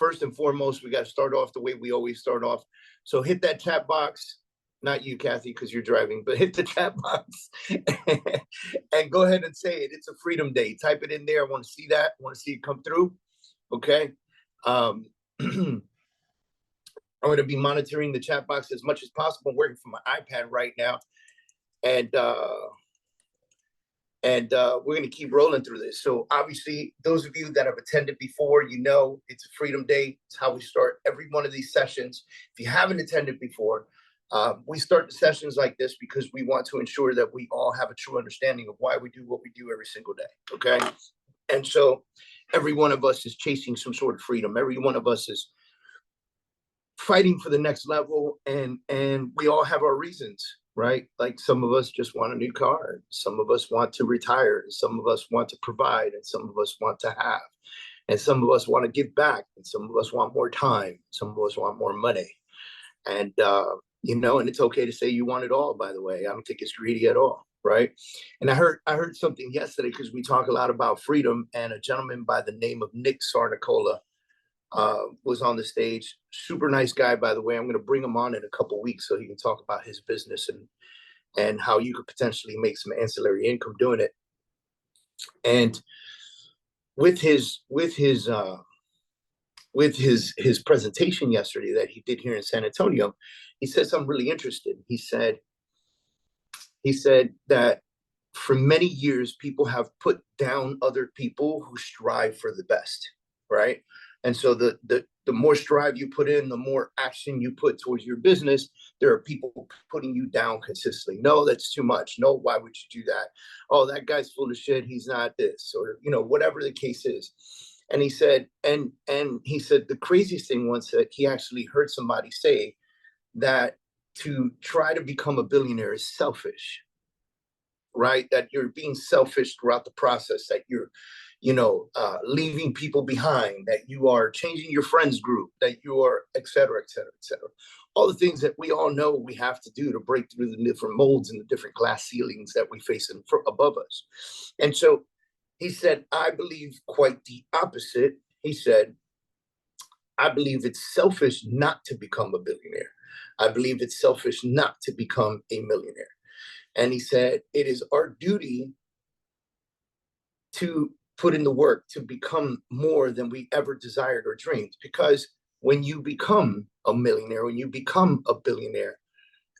first and foremost, we got to start off the way we always start off. So hit that chat box. Not you, Kathy, because you're driving, but hit the chat box and go ahead and say it. It's a Freedom Day. Type it in there. I want to see that. I want to see it come through. Okay. I'm going to be monitoring the chat box as much as possible. I'm working from my iPad right now. And we're going to keep rolling through this. So obviously, those of you that have attended before, you know it's a Freedom Day. It's how we start every one of these sessions. If you haven't attended before, we start the sessions like this because we want to ensure that we all have a true understanding of why we do what we do every single day, okay? And so every one of us is chasing some sort of freedom. Every one of us is fighting for the next level, and we all have our reasons, right? Like some of us just want a new car, some of us want to retire, some of us want to provide, and some of us want to have, and some of us want to give back, and some of us want more time, some of us want more money. And you know, and it's okay to say you want it all, by the way. I don't think it's greedy at all, right? And I heard something yesterday, because we talk a lot about freedom, and a gentleman by the name of Nick Sarnicola was on the stage. Super nice guy, by the way. I'm going to bring him on in a couple of weeks so he can talk about his business and how you could potentially make some ancillary income doing it. And with his presentation yesterday that he did here in San Antonio, he said something really interesting. He said that for many years, people have put down other people who strive for the best, right? And so the more strive you put in, the more action you put towards your business, there are people putting you down consistently. No, that's too much. No, why would you do that? Oh, that guy's full of shit. He's not this, or, you know, whatever the case is. And he said, and he said the craziest thing once that he actually heard somebody say that to try to become a billionaire is selfish, right? That you're being selfish throughout the process, that you're, you know, leaving people behind, that you are changing your friends group, that you are, et cetera, et cetera, et cetera. All the things that we all know we have to do to break through the different molds and the different glass ceilings that we face above us. And so he said, I believe quite the opposite. He said, I believe it's selfish not to become a billionaire. I believe it's selfish not to become a millionaire. And he said, it is our duty to put in the work to become more than we ever desired or dreamed. Because when you become a millionaire, when you become a billionaire,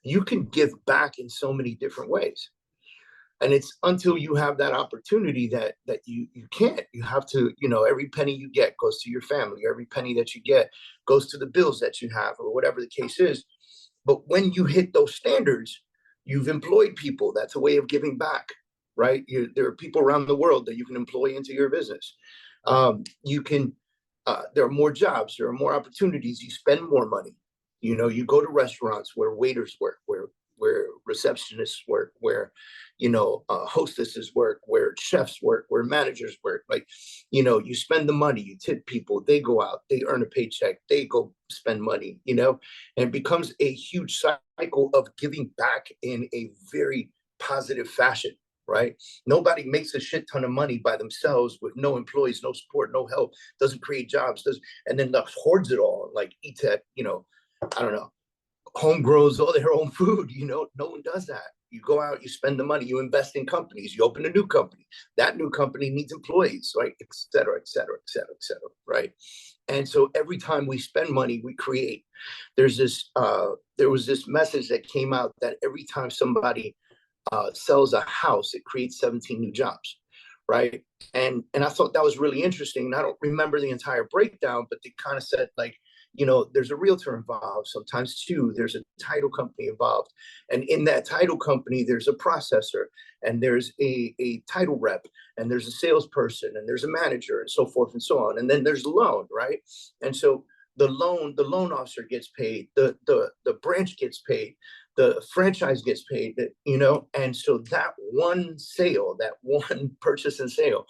you can give back in so many different ways. And it's until you have that opportunity that you can't. You have to, you know, every penny you get goes to your family. Every penny that you get goes to the bills that you have, or whatever the case is. But when you hit those standards, you've employed people. That's a way of giving back, right? There are people around the world that you can employ into your business. You can. There are more jobs. There are more opportunities. You spend more money. You know, you go to restaurants where waiters work, where receptionists work, where, you know, hostesses work, where chefs work, where managers work. Like, you know, you spend the money, you tip people, they go out, they earn a paycheck, they go spend money, you know, and it becomes a huge cycle of giving back in a very positive fashion, right? Nobody makes a shit ton of money by themselves with no employees, no support, no help, doesn't create jobs, and then hoards it all, like eats at, you know, I don't know, home grows all their own food. You know, no one does that. You go out, you spend the money, you invest in companies, you open a new company. That new company needs employees, right? Et cetera, et cetera, et cetera, et cetera, right? And so every time we spend money, we create. There was this message that came out that every time somebody sells a house, it creates 17 new jobs, right? And I thought that was really interesting. And I don't remember the entire breakdown, but they kind of said, like, you know, there's a realtor involved, sometimes two, there's a title company involved. And in that title company, there's a processor, and there's a title rep, and there's a salesperson, and there's a manager, and so forth and so on. And then there's a loan, right? And so the loan officer gets paid, the branch gets paid, the franchise gets paid, you know? And so that one sale, that one purchase and sale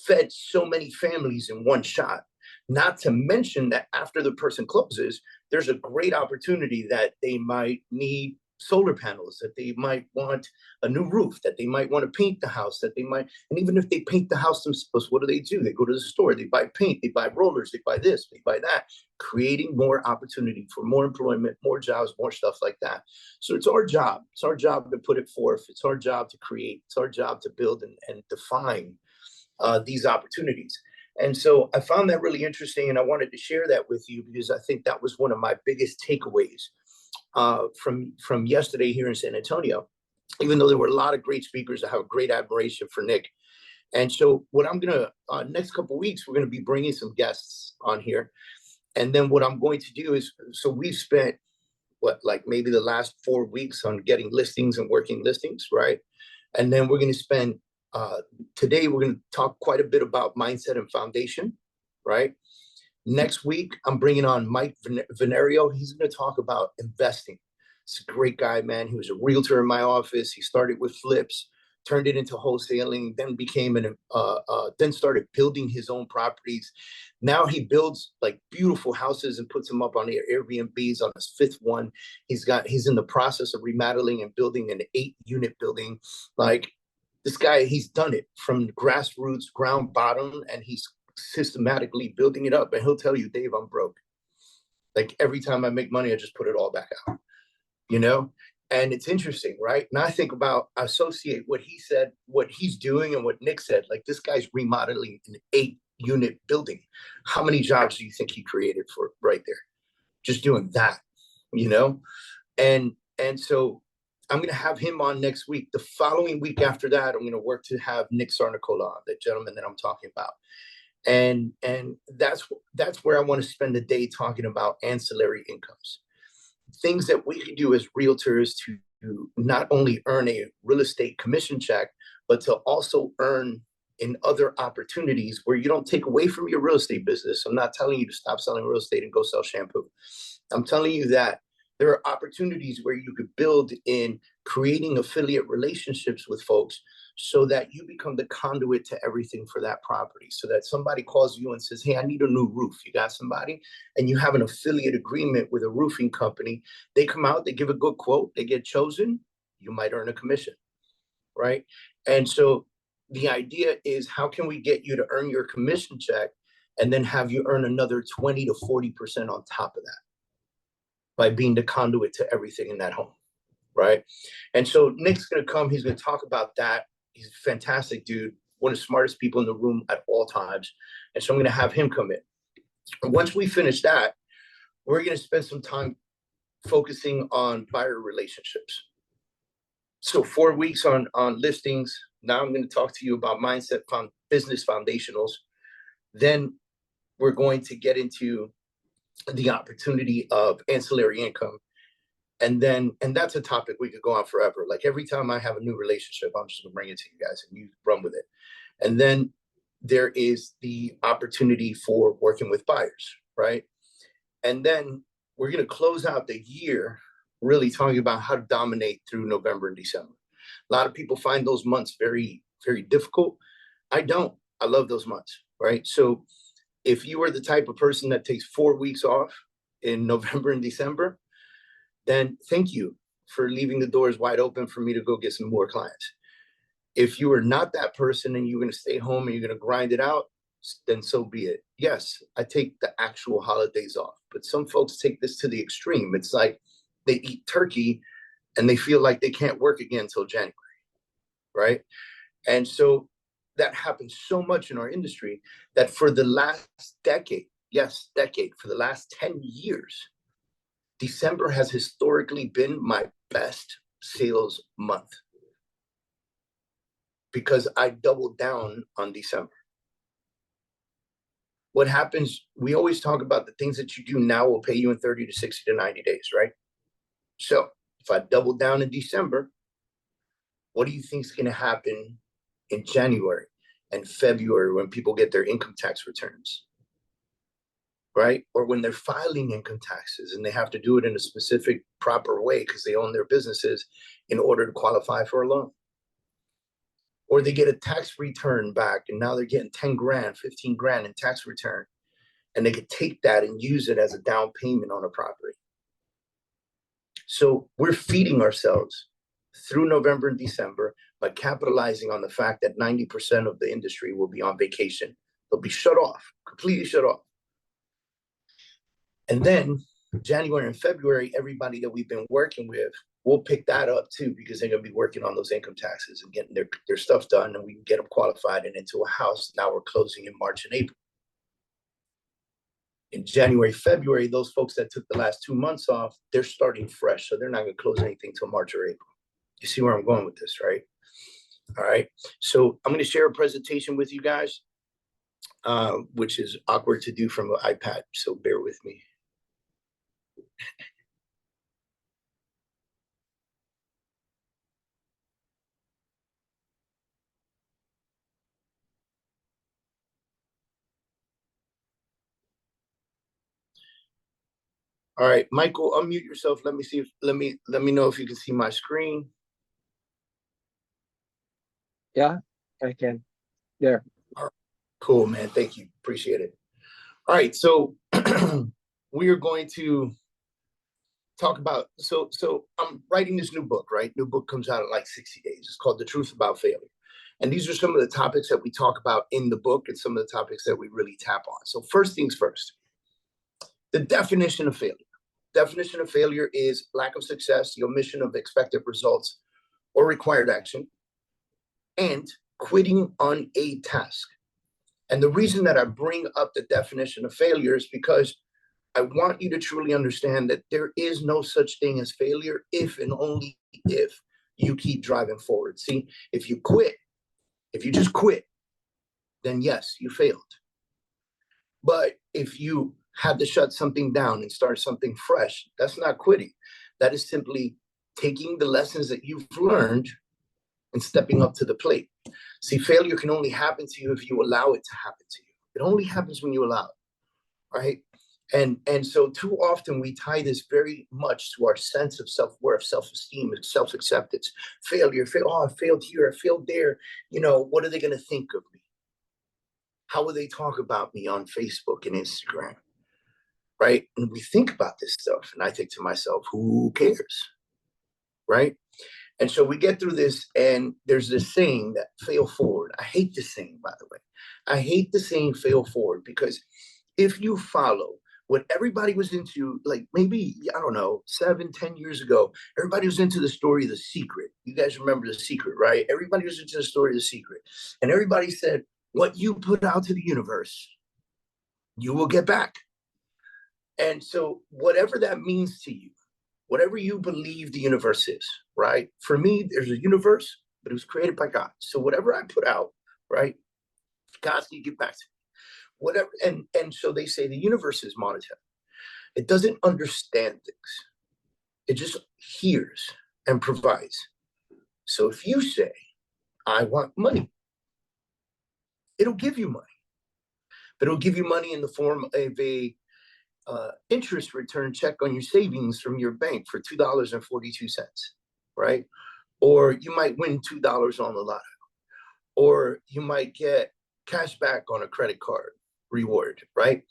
fed so many families in one shot. Not to mention that after the person closes, there's a great opportunity that they might need solar panels, that they might want a new roof, that they might want to paint the house, that they might, and even if they paint the house themselves, what do? They go to the store, they buy paint, they buy rollers, they buy this, they buy that, creating more opportunity for more employment, more jobs, more stuff like that. So it's our job. It's our job to put it forth. It's our job to create. It's our job to build and define these opportunities. And so I found that really interesting, and I wanted to share that with you because I think that was one of my biggest takeaways from yesterday here in San Antonio. Even though there were a lot of great speakers, I have great admiration for Nick. And so what I'm gonna next couple of weeks, we're gonna be bringing some guests on here, and then what I'm going to do is, so we've spent like maybe the last 4 weeks on getting listings and working listings, right? And then we're gonna spend today we're gonna talk quite a bit about mindset and foundation, right? Next week, I'm bringing on Mike Venerio. He's going to talk about investing. He's a great guy, man. He was a realtor in my office. He started with flips, turned it into wholesaling, then then started building his own properties. Now he builds like beautiful houses and puts them up on Airbnbs on his 5th one. He's in the process of remodeling and building an 8-unit building. Like, this guy, he's done it from grassroots, ground bottom, and he's systematically building it up. And he'll tell you, Dave, I'm broke. Like, every time I make money, I just put it all back out, you know? And it's interesting, right? And I think about, associate what he said, what he's doing, and what Nick said. Like, this guy's remodeling an 8-unit building. How many jobs do you think he created for right there? Just doing that, you know? And so I'm going to have him on next week. The following week after that, I'm going to work to have Nick Sarnicola on, the gentleman that I'm talking about. And that's where I want to spend the day talking about ancillary incomes, things that we can do as realtors to not only earn a real estate commission check, but to also earn in other opportunities where you don't take away from your real estate business. I'm not telling you to stop selling real estate and go sell shampoo. I'm telling you that there are opportunities where you could build in creating affiliate relationships with folks so that you become the conduit to everything for that property. So that somebody calls you and says, hey, I need a new roof. You got somebody? And you have an affiliate agreement with a roofing company. They come out, they give a good quote, they get chosen, you might earn a commission, right? And so the idea is, how can we get you to earn your commission check and then have you earn another 20 to 40% on top of that by being the conduit to everything in that home, right? And so Nick's going to come. He's going to talk about that. He's a fantastic dude, one of the smartest people in the room at all times. And so I'm going to have him come in. And once we finish that, we're going to spend some time focusing on buyer relationships. So 4 weeks on listings. Now I'm going to talk to you about mindset, business foundationals. Then we're going to get into the opportunity of ancillary income. And that's a topic we could go on forever. Like, every time I have a new relationship, I'm just gonna bring it to you guys and you run with it. And then there is the opportunity for working with buyers, right? And then we're gonna close out the year really talking about how to dominate through November and December. A lot of people find those months very, very difficult. I don't. I love those months, right? So if you are the type of person that takes 4 weeks off in November and December, then thank you for leaving the doors wide open for me to go get some more clients. If you are not that person and you're going to stay home and you're going to grind it out, then so be it. Yes, I take the actual holidays off, but some folks take this to the extreme. It's like they eat turkey and they feel like they can't work again until January, right? And so that happens so much in our industry that for the last decade, for the last 10 years, December has historically been my best sales month because I doubled down on December. What happens, we always talk about the things that you do now will pay you in 30 to 60 to 90 days, right? So if I double down in December, what do you think is going to happen in January and February when people get their income tax returns, right? Or when they're filing income taxes and they have to do it in a specific, proper way because they own their businesses in order to qualify for a loan. Or they get a tax return back and now they're getting 10 grand, 15 grand in tax return. And they could take that and use it as a down payment on a property. So we're feeding ourselves through November and December by capitalizing on the fact that 90% of the industry will be on vacation. They'll be shut off, completely shut off. And then January and February, everybody that we've been working with, we'll pick that up too, because they're going to be working on those income taxes and getting their stuff done, and we can get them qualified and into a house. Now we're closing in March and April. In January, February, those folks that took the last 2 months off, they're starting fresh. So they're not going to close anything till March or April. You see where I'm going with this, right? All right. So I'm going to share a presentation with you guys, which is awkward to do from an iPad. So bear with me. All right, Michael, unmute yourself. Let me see if let me know if you can see my screen. Yeah, I can. There. All right. Cool, man. Thank you. Appreciate it. All right, so we are going to talk about so I'm writing this new book, right? New book comes out in like 60 days. It's called The Truth About Failure. And these are some of the topics that we talk about in the book and some of the topics that we really tap on. So first things first, the definition of failure. Definition of failure is lack of success, the omission of expected results or required action, and quitting on a task. And the reason that I bring up the definition of failure is because I want you to truly understand that there is no such thing as failure if and only if you keep driving forward. See, if you quit, if you just quit, then yes, you failed. But if you had to shut something down and start something fresh, that's not quitting. That is simply taking the lessons that you've learned and stepping up to the plate. See, failure can only happen to you if you allow it to happen to you. It only happens when you allow it, right? And so too often we tie this very much to our sense of self-worth, self-esteem, and self-acceptance. Failure, oh, I failed here, I failed there. You know, what are they going to think of me? How will they talk about me on Facebook and Instagram? Right? And we think about this stuff, and I think to myself, who cares? Right? And so we get through this, and there's this saying that fail forward. I hate this saying, by the way. I hate the saying fail forward, because if you follow what everybody was into, like maybe, I don't know, 7-10 years ago, everybody was into the story of The Secret. You guys remember The Secret, right? Everybody was into the story of The Secret. And everybody said, what you put out to the universe, you will get back. And so whatever that means to you, whatever you believe the universe is, right? For me, there's a universe, but it was created by God. So whatever I put out, right, God's gonna get back to me. Whatever, and so they say the universe is monetary. It doesn't understand things. It just hears and provides. So if you say, I want money, it'll give you money. But it'll give you money in the form of a interest return check on your savings from your bank for $2.42, right? Or you might win $2 on the lotto, or you might get cash back on a credit card reward, right?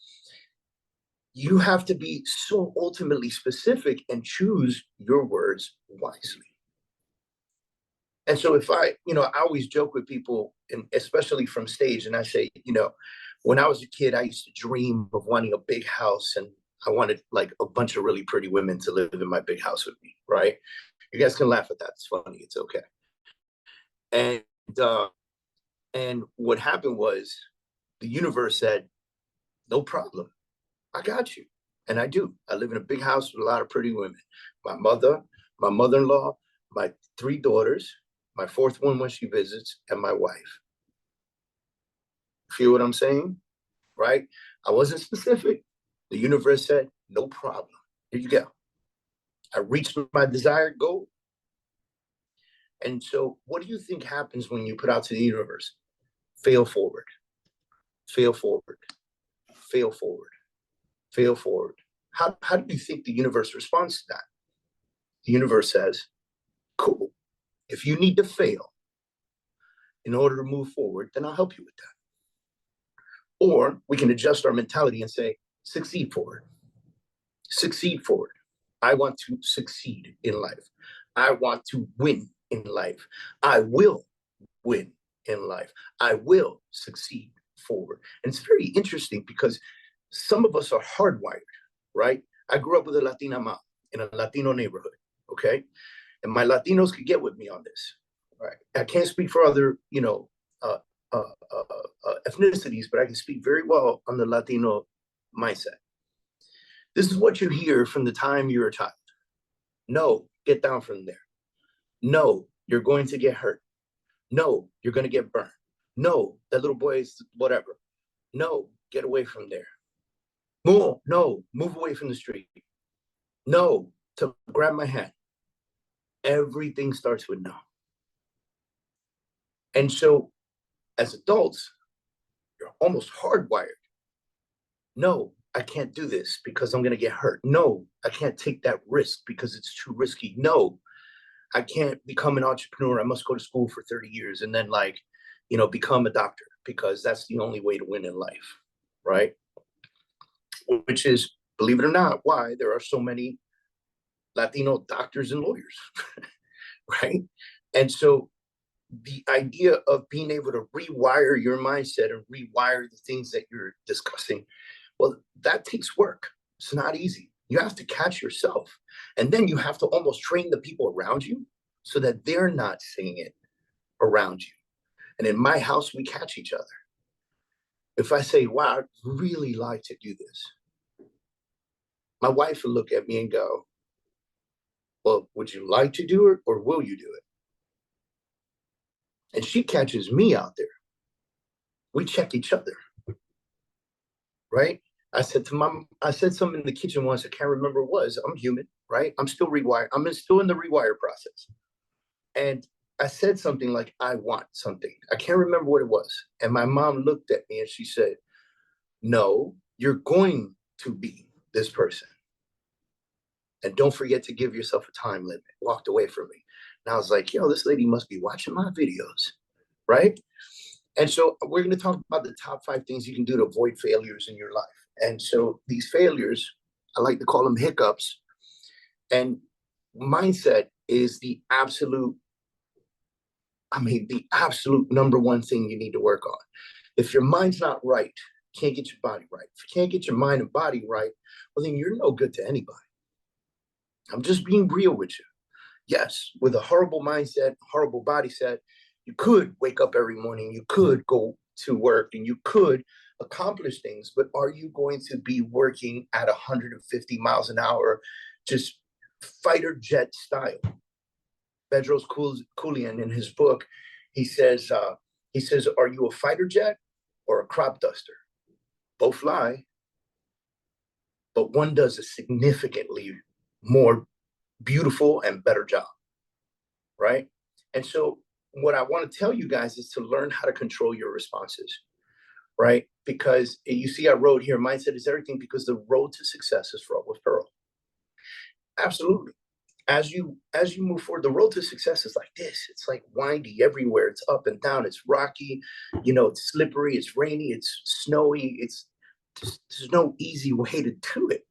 You have to be so ultimately specific and choose your words wisely. And so if I always joke with people, and especially from stage, and I say, when I was a kid, I used to dream of wanting a big house, and I wanted like a bunch of really pretty women to live in my big house with me, right? You guys can laugh at that. It's funny. It's okay. And what happened was the universe said, no problem. I got you. And I do. I live in a big house with a lot of pretty women. My mother, my mother-in-law, my 3 daughters, my 4th one when she visits, and my wife. Feel what I'm saying? Right? I wasn't specific. The universe said, no problem. Here you go. I reached my desired goal. And so what do you think happens when you put out to the universe? Fail forward. Fail forward. Fail forward. Fail forward. How do you think the universe responds to that? The universe says, cool. If you need to fail in order to move forward, then I'll help you with that. Or we can adjust our mentality and say, succeed forward. Succeed forward. I want to succeed in life. I want to win in life. I will win in life. I will succeed forward. And it's very interesting because some of us are hardwired, right? I grew up with a Latina mom in a Latino neighborhood, okay? And my Latinos could get with me on this, right? I can't speak for other, ethnicities, but I can speak very well on the Latino mindset. This is what you hear from the time you're a child. No, get down from there. No, you're going to get hurt. No, you're going to get burned. No, that little boy is whatever. No, get away from there. No, move away from the street. No, to grab my hand. Everything starts with no. And so as adults, you're almost hardwired. No, I can't do this because I'm going to get hurt. No, I can't take that risk because it's too risky. No, I can't become an entrepreneur. I must go to school for 30 years and then become a doctor because that's the only way to win in life, right? Which is, believe it or not, why there are so many Latino doctors and lawyers, right? And so the idea of being able to rewire your mindset and rewire the things that you're discussing, well, that takes work. It's not easy. You have to catch yourself. And then you have to almost train the people around you so that they're not saying it around you. And in my house, we catch each other. If I say, wow, I'd really like to do this, my wife will look at me and go, well, would you like to do it or will you do it? And she catches me out there. We check each other, right? I said something in the kitchen once, I can't remember what it was. I'm human, right? I'm still rewired. I'm still in the rewire process. And I said something like, I want something. I can't remember what it was. And my mom looked at me and she said, no, you're going to be this person. And don't forget to give yourself a time limit. Walked away from me. And I was like, yo, this lady must be watching my videos, right? And so we're going to talk about the top 5 things you can do to avoid failures in your life. And so these failures, I like to call them hiccups. And mindset is the absolute number one thing you need to work on. If your mind's not right, you can't get your body right. If you can't get your mind and body right, well, then you're no good to anybody. I'm just being real with you. Yes, with a horrible mindset, horrible body set, you could wake up every morning, you could go to work, and you could accomplish things, but are you going to be working at 150 miles an hour, just fighter jet style? Bedros Keuilian, in his book, he says, are you a fighter jet or a crop duster? Both fly, but one does a significantly more beautiful and better job, right? And so what I want to tell you guys is to learn how to control your responses, right? Because you see, I wrote here, mindset is everything because the road to success is fraught with peril. Absolutely. As you move forward, the road to success is like this. It's like windy everywhere. It's up and down. It's rocky. It's slippery. It's rainy. It's snowy. There's no easy way to do it.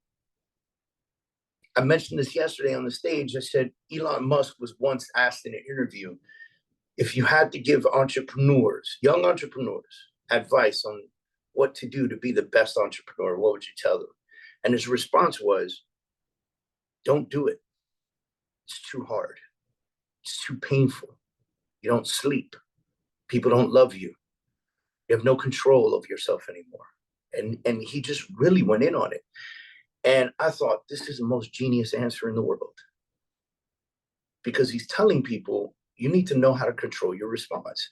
I mentioned this yesterday on the stage. I said Elon Musk was once asked in an interview, if you had to give young entrepreneurs, advice on what to do to be the best entrepreneur, what would you tell them? And his response was, don't do it. It's too hard. It's too painful. You don't sleep. People don't love you. You have no control of yourself anymore. And he just really went in on it. And I thought, this is the most genius answer in the world. Because he's telling people, you need to know how to control your response.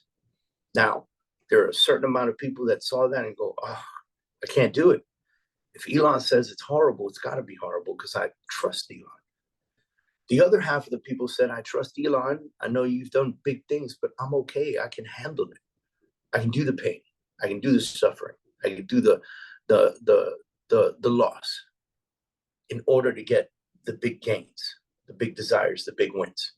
Now, there are a certain amount of people that saw that and go, oh, I can't do it. If Elon says it's horrible, it's got to be horrible because I trust Elon. The other half of the people said, I trust Elon. I know you've done big things, but I'm okay. I can handle it. I can do the pain. I can do the suffering. I can do the loss in order to get the big gains, the big desires, the big wins.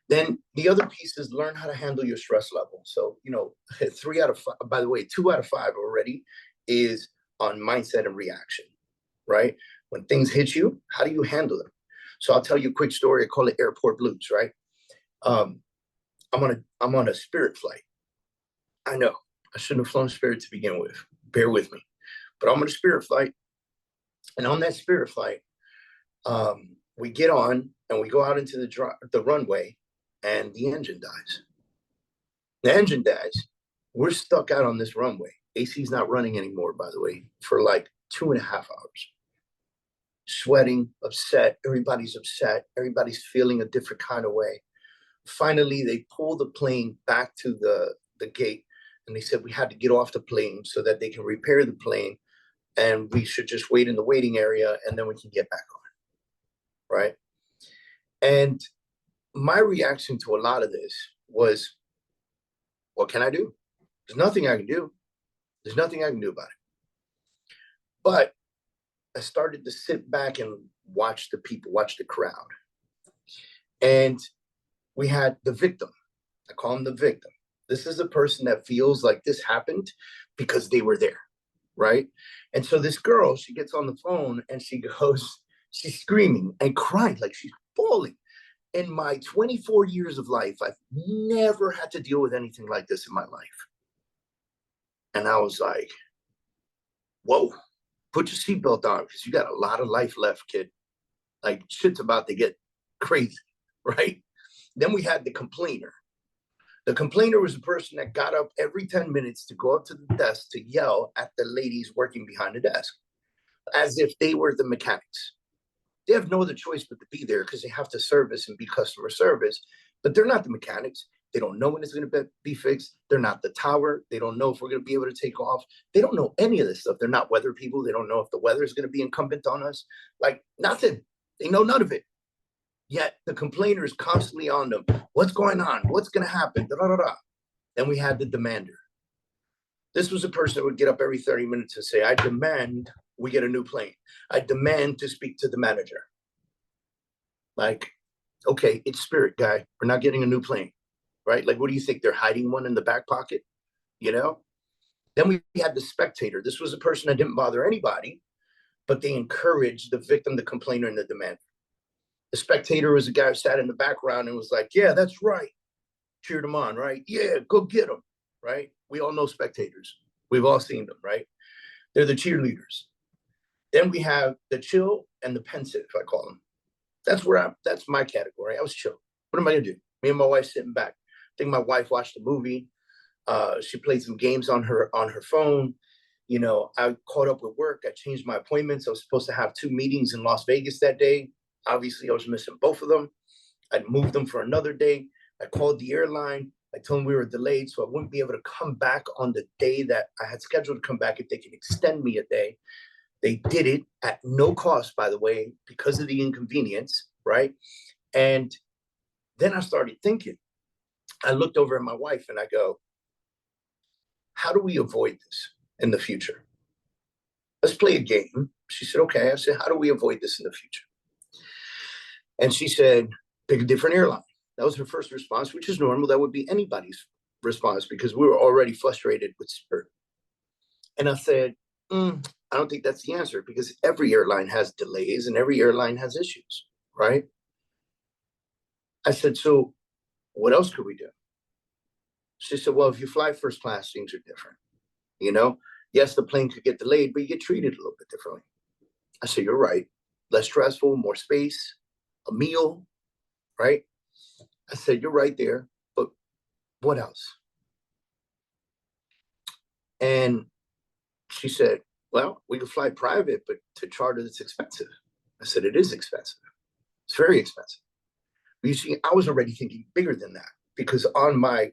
Then the other piece is learn how to handle your stress level. So, 3 out of 5, by the way, 2 out of 5 already is on mindset and reaction, right? When things hit you, how do you handle them? So I'll tell you a quick story. I call it airport blues, right? Um, I'm on a Spirit flight. I know I shouldn't have flown Spirit to begin with. Bear with me. But I'm on a Spirit flight. And on that Spirit flight, we get on and we go out into the runway, and the engine dies. The engine dies. We're stuck out on this runway. AC's not running anymore, by the way, for like 2.5 hours. Sweating, upset. Everybody's upset. Everybody's feeling a different kind of way. Finally, they pull the plane back to the gate, and they said we had to get off the plane so that they can repair the plane, and we should just wait in the waiting area, and then we can get back on, right? And my reaction to a lot of this was, what can I do? There's nothing I can do. There's nothing I can do about it. But I started to sit back and watch the people, watch the crowd. And we had the victim. I call him the victim. This is a person that feels like this happened because they were there, right? And so this girl, she gets on the phone and she goes, she's screaming and crying like she's bawling. In my 24 years of life, I've never had to deal with anything like this in my life. And I was like, whoa, put your seatbelt on because you got a lot of life left, kid. Like, shit's about to get crazy, right? Then we had the complainer. The complainer was a person that got up every 10 minutes to go up to the desk to yell at the ladies working behind the desk, as if they were the mechanics. They have no other choice but to be there because they have to service and be customer service, but they're not the mechanics. They don't know when it's going to be fixed. They're not the tower. They don't know if we're going to be able to take off. They don't know any of this stuff. They're not weather people. They don't know if the weather is going to be incumbent on us. Like, nothing. They know none of it. Yet the complainer is constantly on them. What's going on? What's going to happen? Da, da, da, da. Then we had the demander. This was a person that would get up every 30 minutes and say, I demand we get a new plane. I demand to speak to the manager. Like, okay, it's Spirit, guy. We're not getting a new plane, right? Like, what do you think? They're hiding one in the back pocket, you know? Then we had the spectator. This was a person that didn't bother anybody, but they encouraged the victim, the complainer, and the demander. The spectator was a guy who sat in the background and was like, yeah, that's right. Cheered him on, right? Yeah, go get him, right? We all know spectators. We've all seen them, right? They're the cheerleaders. Then we have the chill and the pensive, I call them. That's my category. I was chill. What am I gonna do? Me and my wife sitting back. I think my wife watched a movie. She played some games on her phone. You know, I caught up with work. I changed my appointments. I was supposed to have 2 meetings in Las Vegas that day. Obviously, I was missing both of them. I'd moved them for another day. I called the airline. I told them we were delayed, so I wouldn't be able to come back on the day that I had scheduled to come back if they could extend me a day. They did it at no cost, by the way, because of the inconvenience, right? And then I started thinking. I looked over at my wife and I go, how do we avoid this in the future? Let's play a game. She said, okay. I said, how do we avoid this in the future? And she said, pick a different airline. That was her first response, which is normal. That would be anybody's response because we were already frustrated with Spirit. And I said, I don't think that's the answer because every airline has delays and every airline has issues, right? I said, so what else could we do? She said, well, if you fly first class, things are different. You know, yes, the plane could get delayed, but you get treated a little bit differently. I said, you're right. Less stressful, more space, a meal, right? I said, you're right there, but what else? And she said, well, we could fly private, but to charter, it's expensive. I said, it is expensive. It's very expensive. But you see, I was already thinking bigger than that because on my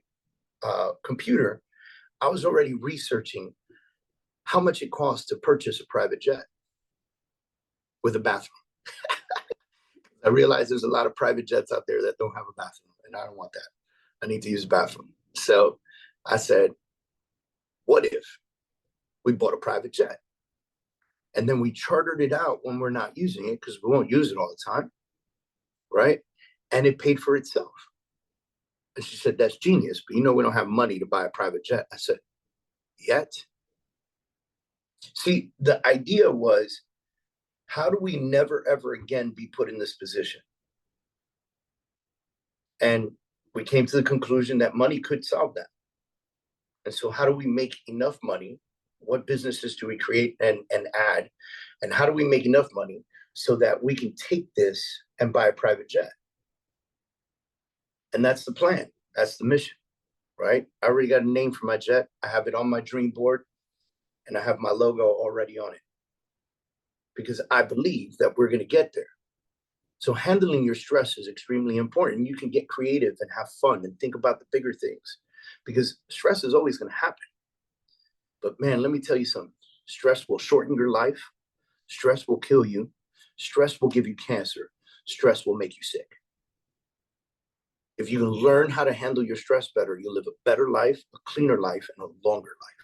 computer, I was already researching how much it costs to purchase a private jet with a bathroom. I realize there's a lot of private jets out there that don't have a bathroom, and I don't want that. I need to use a bathroom. So I said, what if we bought a private jet? And then we chartered it out when we're not using it because we won't use it all the time, right? And it paid for itself. And she said, that's genius, but you know we don't have money to buy a private jet. I said, yet? See, the idea was, How do we never, ever again be put in this position? And we came to the conclusion that money could solve that. And so how do we make enough money? What businesses do we create and add? And how do we make enough money so that we can take this and buy a private jet? And that's the plan. That's the mission, right? I already got a name for my jet. I have it on my dream board and I have my logo already on it because I believe that we're going to get there. So handling your stress is extremely important. You can get creative and have fun and think about the bigger things because stress is always going to happen. But man, let me tell you something. Stress will shorten your life. Stress will kill you. Stress will give you cancer. Stress will make you sick. If you can learn how to handle your stress better, you'll live a better life, a cleaner life, and a longer life.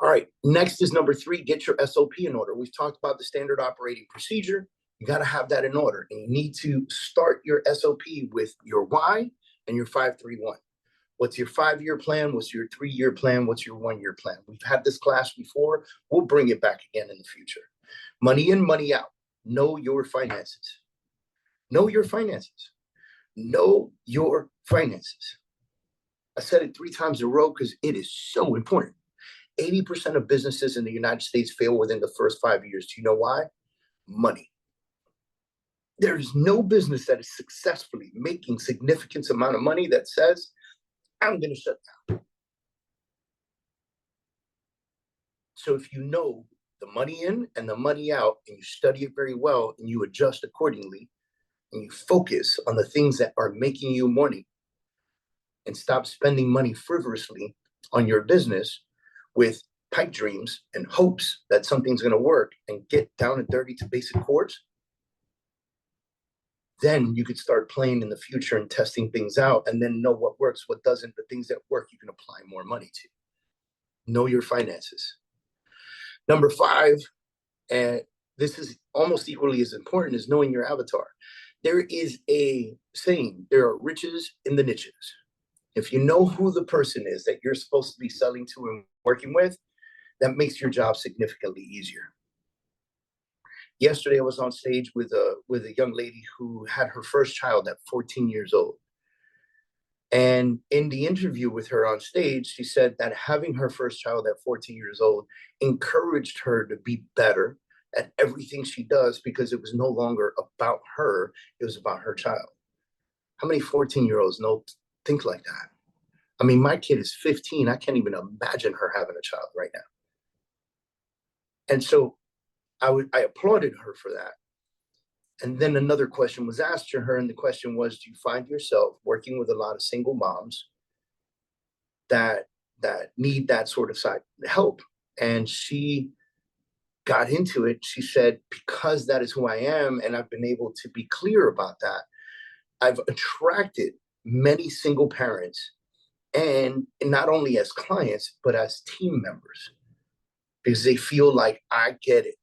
All right, next is number 3, get your SOP in order. We've talked about the standard operating procedure. You got to have that in order. And you need to start your SOP with your why and your 5-3-1. What's your 5-year plan? What's your 3-year plan? What's your 1-year plan? We've had this class before. We'll bring it back again in the future. Money in, money out. Know your finances. Know your finances. Know your finances. I said it 3 times in a row because it is so important. 80% of businesses in the United States fail within the first 5 years. Do you know why? Money. There is no business that is successfully making significant amount of money that says, I'm going to shut down. So if you know the money in and the money out, and you study it very well, and you adjust accordingly, and you focus on the things that are making you money, and stop spending money frivolously on your business with pipe dreams and hopes that something's going to work, and get down and dirty to basic chords, then you could start playing in the future and testing things out, and then know what works, what doesn't. The things that work, you can apply more money to. Know your finances. Number 5, and this is almost equally as important, is knowing your avatar. There is a saying, there are riches in the niches. If you know who the person is that you're supposed to be selling to and working with, that makes your job significantly easier. Yesterday, I was on stage with a young lady who had her first child at 14 years old. And in the interview with her on stage, she said that having her first child at 14 years old encouraged her to be better at everything she does because it was no longer about her, it was about her child. How many 14-year-olds think like that? I mean, my kid is 15. I can't even imagine her having a child right now. And so I applauded her for that. And then another question was asked to her, and the question was, do you find yourself working with a lot of single moms that need that sort of side help? And she got into it. She said, because that is who I am, and I've been able to be clear about that, I've attracted many single parents, and not only as clients, but as team members, because they feel like I get it.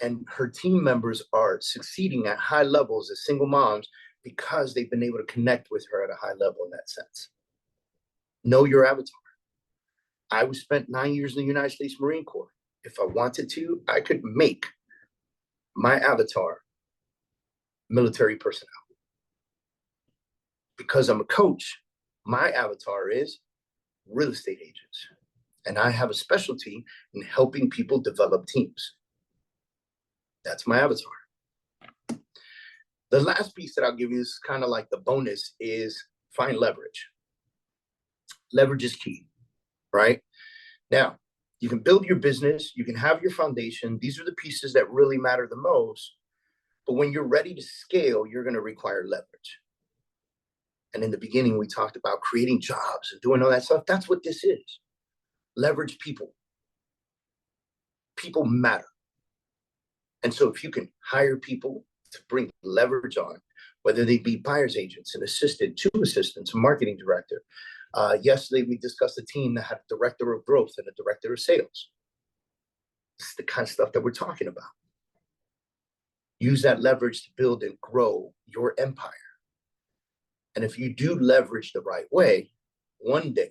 And her team members are succeeding at high levels as single moms because they've been able to connect with her at a high level in that sense. Know your avatar. I was spent 9 years in the United States Marine Corps. If I wanted to, I could make my avatar military personnel. Because I'm a coach, my avatar is real estate agents. And I have a specialty in helping people develop teams. That's my avatar. The last piece that I'll give you is kind of like the bonus is find leverage. Leverage is key, right? Now, you can build your business, you can have your foundation. These are the pieces that really matter the most. But when you're ready to scale, you're going to require leverage. And in the beginning, we talked about creating jobs and doing all that stuff. That's what this is. Leverage people. People matter. And so if you can hire people to bring leverage on, whether they be buyer's agents, an assistant, 2 assistants, a marketing director. Yesterday, we discussed a team that had a director of growth and a director of sales. It's the kind of stuff that we're talking about. Use that leverage to build and grow your empire. And if you do leverage the right way, one day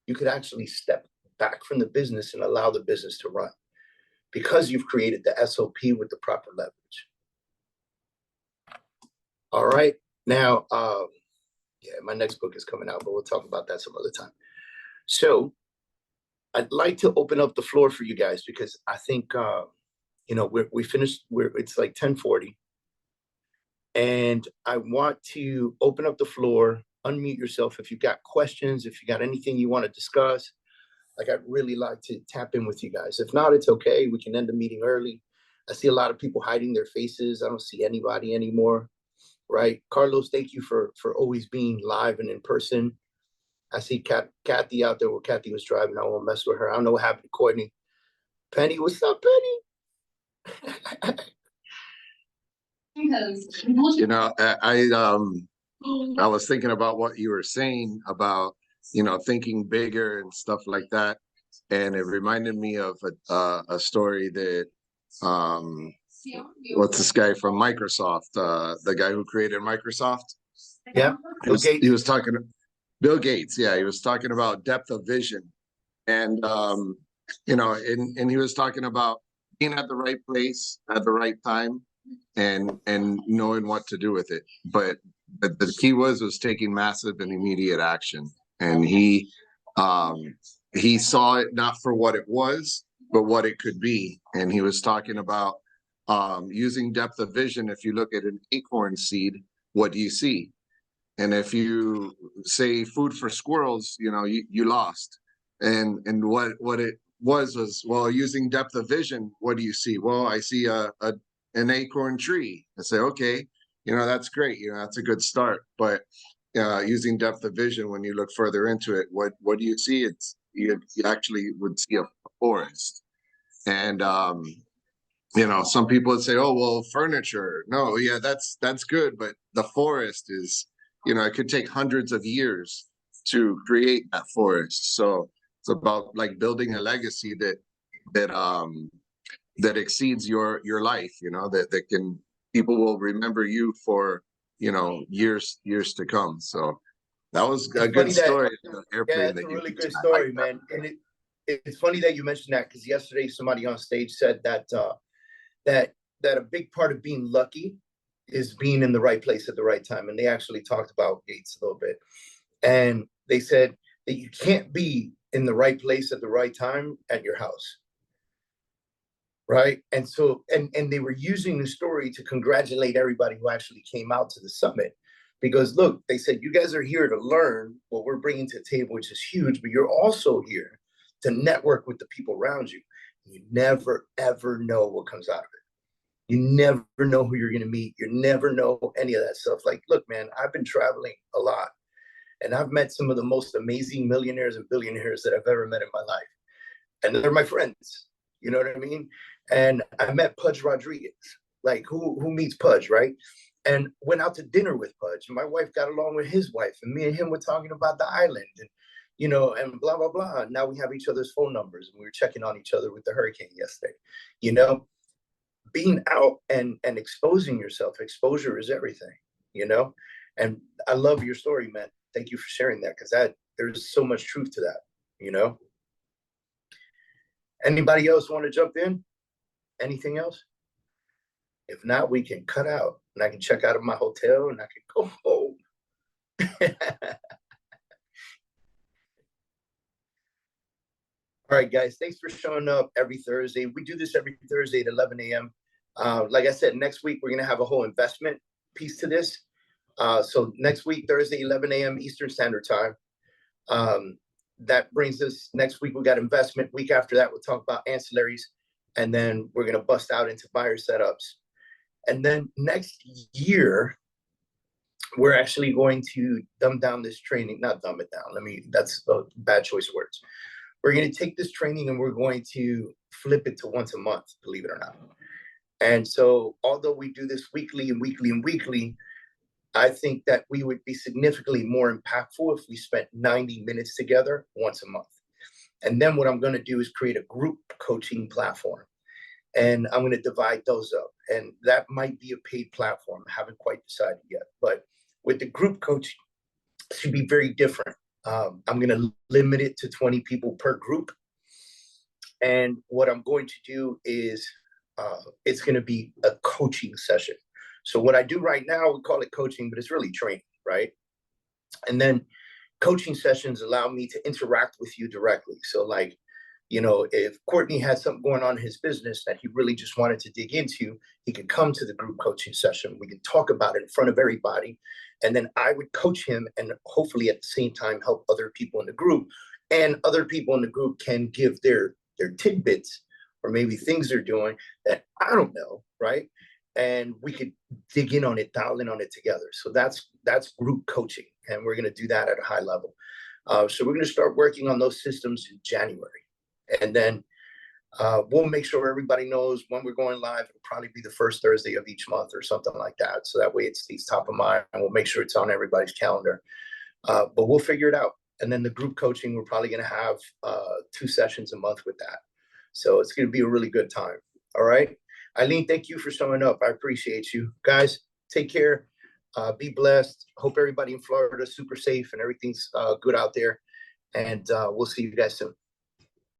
you could actually step back from the business and allow the business to run. because you've created the SOP with the proper leverage. All right. Now, yeah, my next book is coming out, but we'll talk about that some other time. So I'd like to open up the floor for you guys because I think, you know, we finished, it's like 10:40. And I want to open up the floor, unmute yourself. If you've got questions, if you got anything you want to discuss, like I'd really like to tap in with you guys. If not, it's okay. We can end the meeting early. I see a lot of people hiding their faces. I don't see anybody anymore, right? Carlos, thank you for always being live and in person. I see Kathy out there where Kathy was driving. I won't mess with her. I don't know what happened to Courtney. Penny, what's up, Penny? You know, I was thinking about what you were saying about, you know, thinking bigger and stuff like that. And it reminded me of a story that, what's this guy from Microsoft, the guy who created Microsoft? Yeah, he was talking, Bill Gates, yeah, he was talking about depth of vision. And, you know, and he was talking about being at the right place at the right time and knowing what to do with it. But the key was taking massive and immediate action. And he saw it not for what it was, but what it could be. And he was talking about using depth of vision. If you look at an acorn seed, what do you see? And if you say food for squirrels, you know, you lost. And what it was, well, using depth of vision, what do you see? Well, I see an acorn tree. I say, okay, you know, that's great. You know, that's a good start. But using depth of vision, when you look further into it, what do you see? It's you actually would see a forest. And you know, some people would say, oh, well, furniture. No, yeah, that's good. But the forest is, you know, it could take hundreds of years to create that forest. So it's about like building a legacy that exceeds your life, you know, that can, people will remember you for, you know, years to come. So that was a good story. Yeah, it's a really good story, man. And it's funny that you mentioned that because yesterday somebody on stage said that that a big part of being lucky is being in the right place at the right time. And they actually talked about Gates a little bit. And they said that you can't be in the right place at the right time at your house. Right. And so, and they were using the story to congratulate everybody who actually came out to the summit. Because look, they said, you guys are here to learn what we're bringing to the table, which is huge, but you're also here to network with the people around you. You never, ever know what comes out of it. You never know who you're going to meet. You never know any of that stuff. Like, look, man, I've been traveling a lot and I've met some of the most amazing millionaires and billionaires that I've ever met in my life. And they're my friends. You know what I mean? And I met Pudge Rodriguez. Like, who meets Pudge, right? And went out to dinner with Pudge. And my wife got along with his wife. And me and him were talking about the island. And, you know, and blah, blah, blah. Now we have each other's phone numbers. And we were checking on each other with the hurricane yesterday. You know, being out and exposing yourself. Exposure is everything, you know? And I love your story, man. Thank you for sharing that, because there's so much truth to that, you know? Anybody else want to jump in? Anything else? If not, we can cut out and I can check out of my hotel and I can go home. All right, guys, thanks for showing up every Thursday. We do this every Thursday at 11 a.m. Like I said, next week, we're going to have a whole investment piece to this. So next week, Thursday, 11 a.m. Eastern Standard Time. That brings us next week. We got investment. Week after that, we'll talk about ancillaries. And then we're going to bust out into buyer setups. And then next year, we're actually going to dumb down this training, not dumb it down. That's a bad choice of words. We're going to take this training and we're going to flip it to once a month, believe it or not. And so although we do this weekly and weekly and weekly, I think that we would be significantly more impactful if we spent 90 minutes together once a month. And then what I'm going to do is create a group coaching platform. And I'm going to divide those up. And that might be a paid platform. I haven't quite decided yet. But with the group coaching, it should be very different. I'm going to limit it to 20 people per group. And what I'm going to do is it's going to be a coaching session. So what I do right now, we call it coaching, but it's really training, right? And then coaching sessions allow me to interact with you directly. So like, you know, if Courtney had something going on in his business that he really just wanted to dig into, he could come to the group coaching session. We could talk about it in front of everybody. And then I would coach him and hopefully at the same time help other people in the group. And other people in the group can give their tidbits or maybe things they're doing that I don't know, right? And we could dig in on it, dial in on it together. So that's group coaching. And we're going to do that at a high level. So we're going to start working on those systems in January. And then we'll make sure everybody knows when we're going live. It'll probably be the first Thursday of each month or something like that. So that way it stays top of mind and we'll make sure it's on everybody's calendar. But we'll figure it out. And then the group coaching, we're probably going to have 2 sessions a month with that. So it's going to be a really good time. All right. Eileen, thank you for showing up. I appreciate you. Guys, take care. Be blessed. Hope everybody in Florida is super safe and everything's good out there. And we'll see you guys soon.